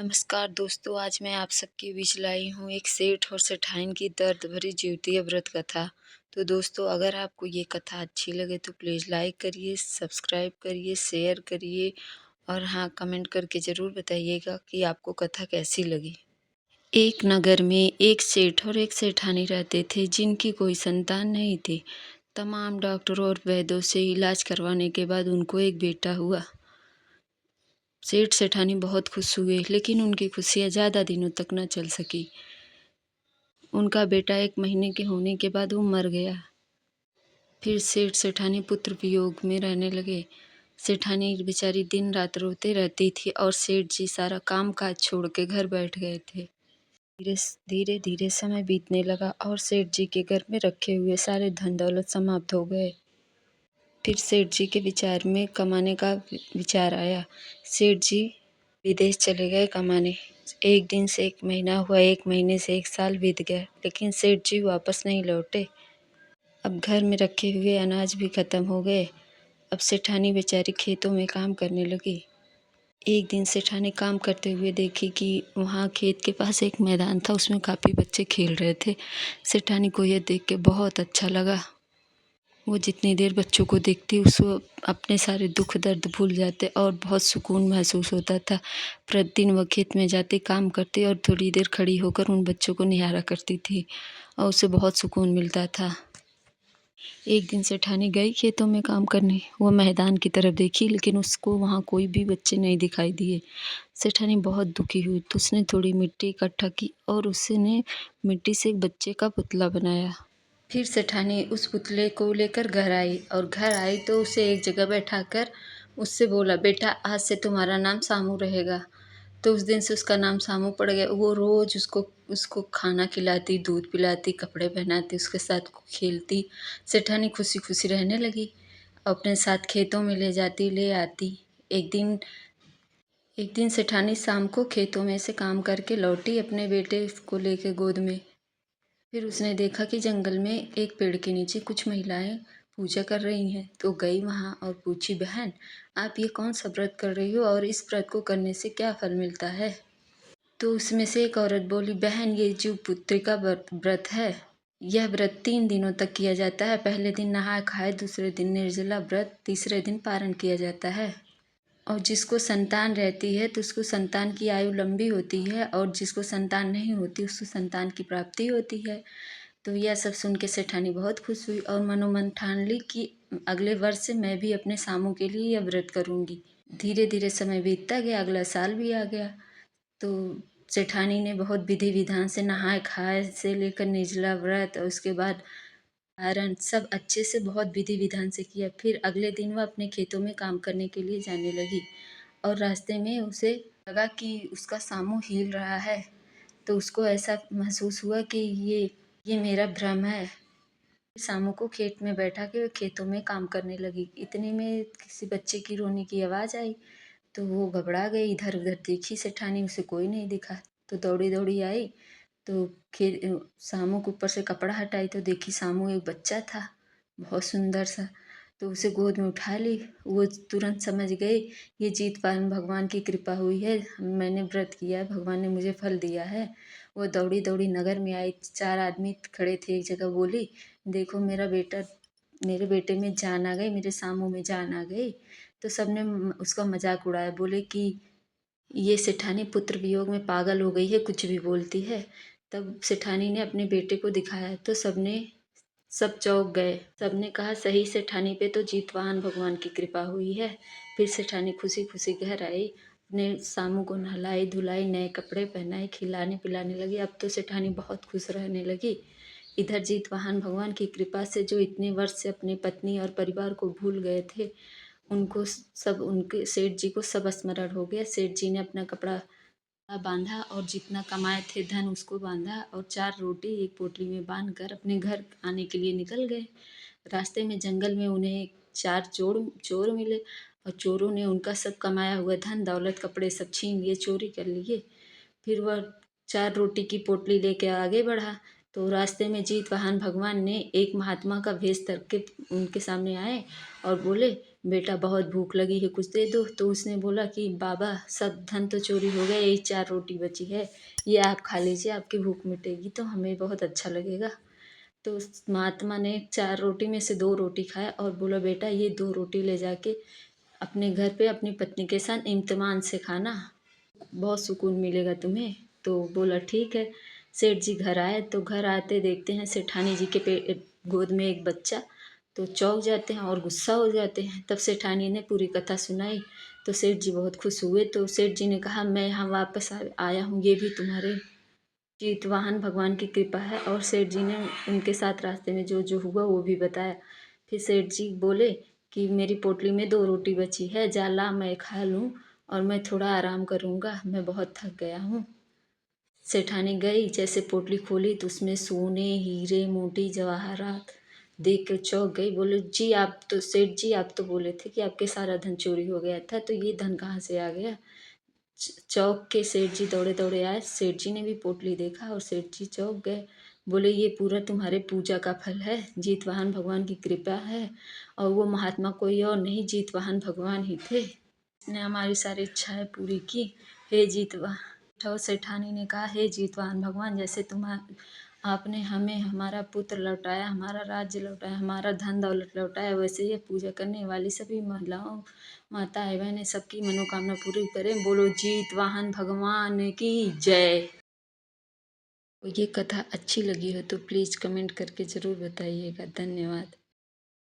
नमस्कार दोस्तों, आज मैं आप सबके बीच लाई हूँ एक सेठ और सेठाइन की दर्द भरी जीवतीय व्रत कथा। तो दोस्तों, अगर आपको ये कथा अच्छी लगे तो प्लीज़ लाइक करिए, सब्सक्राइब करिए, शेयर करिए और हाँ, कमेंट करके ज़रूर बताइएगा कि आपको कथा कैसी लगी। एक नगर में एक सेठ और एक सेठानी रहते थे जिनकी कोई संतान नहीं थी। तमाम डॉक्टरों और वैद्यों से इलाज करवाने के बाद उनको एक बेटा हुआ। सेठ सेठानी बहुत खुश हुए, लेकिन उनकी खुशियाँ ज़्यादा दिनों तक न चल सकी। उनका बेटा 1 महीने के होने के बाद वो मर गया। फिर सेठ सेठानी पुत्र वियोग में रहने लगे। सेठानी बेचारी दिन रात रोते रहती थी और सेठ जी सारा काम काज छोड़ के घर बैठ गए थे। धीरे धीरे धीरे समय बीतने लगा और सेठ जी के घर में रखे हुए सारे धन दौलत समाप्त हो गए। फिर सेठ जी के विचार में कमाने का विचार आया। सेठ जी विदेश चले गए कमाने। 1 दिन से 1 महीना हुआ, 1 महीने से 1 साल बीत गया, लेकिन सेठ जी वापस नहीं लौटे। अब घर में रखे हुए अनाज भी खत्म हो गए। अब सेठानी बेचारी खेतों में काम करने लगी। एक दिन सेठानी काम करते हुए देखी कि वहाँ खेत के पास एक मैदान था, उसमें काफ़ी बच्चे खेल रहे थे। सेठानी को यह देख के बहुत अच्छा लगा। वो जितनी देर बच्चों को देखती उसको अपने सारे दुख दर्द भूल जाते और बहुत सुकून महसूस होता था। प्रतिदिन वह खेत में जाती, काम करती और थोड़ी देर खड़ी होकर उन बच्चों को निहारा करती थी और उसे बहुत सुकून मिलता था। एक दिन सेठानी गई खेतों में काम करने। वो मैदान की तरफ देखी, लेकिन उसको वहाँ कोई भी बच्चे नहीं दिखाई दिए। सेठानी बहुत दुखी हुई तो उसने थोड़ी मिट्टी इकट्ठा की और उसने मिट्टी से एक बच्चे का पुतला बनाया। फिर सेठानी उस पुतले को लेकर घर आई और घर आई तो उसे एक जगह बैठाकर उससे बोला, बेटा आज से तुम्हारा नाम सामू रहेगा। तो उस दिन से उसका नाम सामू पड़ गया। वो रोज़ उसको उसको खाना खिलाती, दूध पिलाती, कपड़े पहनाती, उसके साथ खेलती। सेठानी खुशी खुशी रहने लगी। अपने साथ खेतों में ले जाती, ले आती। एक दिन सेठानी शाम को खेतों में से काम करके लौटी अपने बेटे को लेकर गोद में। फिर उसने देखा कि जंगल में एक पेड़ के नीचे कुछ महिलाएं पूजा कर रही हैं, तो गई वहां और पूछी, बहन आप ये कौन सा व्रत कर रही हो और इस व्रत को करने से क्या फल मिलता है? तो उसमें से एक औरत बोली, बहन ये जो पुत्री का व्रत है, यह व्रत 3 दिनों तक किया जाता है। पहले दिन नहाए खाए, दूसरे दिन निर्जला व्रत, तीसरे दिन पारण किया जाता है। और जिसको संतान रहती है तो उसको संतान की आयु लंबी होती है और जिसको संतान नहीं होती उसको संतान की प्राप्ति होती है। तो यह सब सुन के सेठानी बहुत खुश हुई और मनोमन ठान ली कि अगले वर्ष से मैं भी अपने सामू के लिए यह व्रत करूँगी। धीरे धीरे समय बीतता गया, अगला साल भी आ गया। तो सेठानी ने बहुत विधि विधान से नहाए खाए से लेकर निर्जला व्रत और उसके बाद पारण सब अच्छे से बहुत विधि विधान से किया। फिर अगले दिन वह अपने खेतों में काम करने के लिए जाने लगी और रास्ते में उसे लगा कि उसका सामू हिल रहा है। तो उसको ऐसा महसूस हुआ कि ये मेरा भ्रम है। सामू को खेत में बैठा के खेतों में काम करने लगी। इतने में किसी बच्चे की रोने की आवाज़ आई तो वो घबरा गई। इधर उधर देखी सेठानी, उसे कोई नहीं दिखा। तो दौड़ी दौड़ी आई तो सामू के ऊपर से कपड़ा हटाई तो देखी सामू एक बच्चा था, बहुत सुंदर सा। तो उसे गोद में उठा ली। वो तुरंत समझ गई ये जीतवान भगवान की कृपा हुई है, मैंने व्रत किया है, भगवान ने मुझे फल दिया है। वो दौड़ी दौड़ी नगर में आई। 4 आदमी खड़े थे एक जगह, बोली, देखो मेरे बेटे में जान आ गई, मेरे सामू में जान आ गई। तो सबने उसका मजाक उड़ाया, बोले कि ये सेठानी पुत्र वियोग में पागल हो गई है, कुछ भी बोलती है। तब सेठानी ने अपने बेटे को दिखाया तो सब चौंक गए। सबने कहा, सही सेठानी पे तो जीतवान भगवान की कृपा हुई है। फिर सेठानी खुशी खुशी घर आई, अपने सामू को नहलाई धुलाई, नए कपड़े पहनाए, खिलाने पिलाने लगी। अब तो सेठानी बहुत खुश रहने लगी। इधर जीतवाहन भगवान की कृपा से जो इतने वर्ष से अपनी पत्नी और परिवार को भूल गए थे, उनको सब उनके सेठ जी को सब स्मरण हो गया। सेठ जी ने अपना कपड़ा बांधा और जितना कमाए थे धन उसको बांधा और 4 रोटी एक पोटली में बांध कर अपने घर आने के लिए निकल गए। रास्ते में जंगल में उन्हें 4 चोर मिले और चोरों ने उनका सब कमाया हुआ धन दौलत कपड़े सब छीन लिए, चोरी कर लिए। फिर वह 4 रोटी की पोटली लेके आगे बढ़ा तो रास्ते में जीतवाहन भगवान ने एक महात्मा का भेष धर के उनके सामने आए और बोले बेटा बहुत भूख लगी है, कुछ दे दो। तो उसने बोला कि बाबा सब धन तो चोरी हो गया, यही 4 रोटी बची है, ये आप खा लीजिए, आपकी भूख मिटेगी तो हमें बहुत अच्छा लगेगा। तो उस महात्मा ने 4 रोटी में से 2 रोटी खाया और बोला बेटा ये 2 रोटी ले जाके अपने घर पे अपनी पत्नी के साथ इत्मीनान से खाना, बहुत सुकून मिलेगा तुम्हें। तो बोला ठीक है। सेठ जी घर आए तो घर आते देखते हैं सेठानी जी के गोद में एक बच्चा। तो चौंक जाते हैं और गुस्सा हो जाते हैं। तब सेठानी ने पूरी कथा सुनाई तो सेठ जी बहुत खुश हुए। तो सेठ जी ने कहा मैं यहाँ वापस आया हूँ, ये भी तुम्हारे जीतवाहन भगवान की कृपा है। और सेठ जी ने उनके साथ रास्ते में जो जो हुआ वो भी बताया। फिर सेठ जी बोले कि मेरी पोटली में 2 रोटी बची है, जा ला मैं खा लूँ और मैं थोड़ा आराम करूँगा, मैं बहुत थक गया हूँ। सेठानी गई, जैसे पोटली खोली तो उसमें सोने हीरे मोती जवाहरात देख कर चौंक गई। बोले जी आप तो सेठ जी आप तो बोले थे कि आपके सारा धन चोरी हो गया था, तो ये धन कहाँ से आ गया। चौंक के सेठ जी दौड़े दौड़े आए। सेठ जी ने भी पोटली देखा और सेठ जी चौंक गए। बोले ये पूरा तुम्हारे पूजा का फल है, जीतवाहन भगवान की कृपा है। और वो महात्मा कोई और नहीं, जीतवाहन भगवान ही थे। ने हमारी सारी इच्छाएं पूरी की। हे जीतवा ठौ सेठानी ने कहा हे जीतवान भगवान, जैसे आपने हमें हमारा पुत्र लौटाया, हमारा राज्य लौटाया, हमारा धन दौलत लौटाया, वैसे ये पूजा करने वाली सभी महिलाओं माताएं बहनें सबकी मनोकामना पूरी करें। बोलो जीतवाहन भगवान की जय। ये कथा अच्छी लगी हो तो प्लीज़ कमेंट करके ज़रूर बताइएगा। धन्यवाद।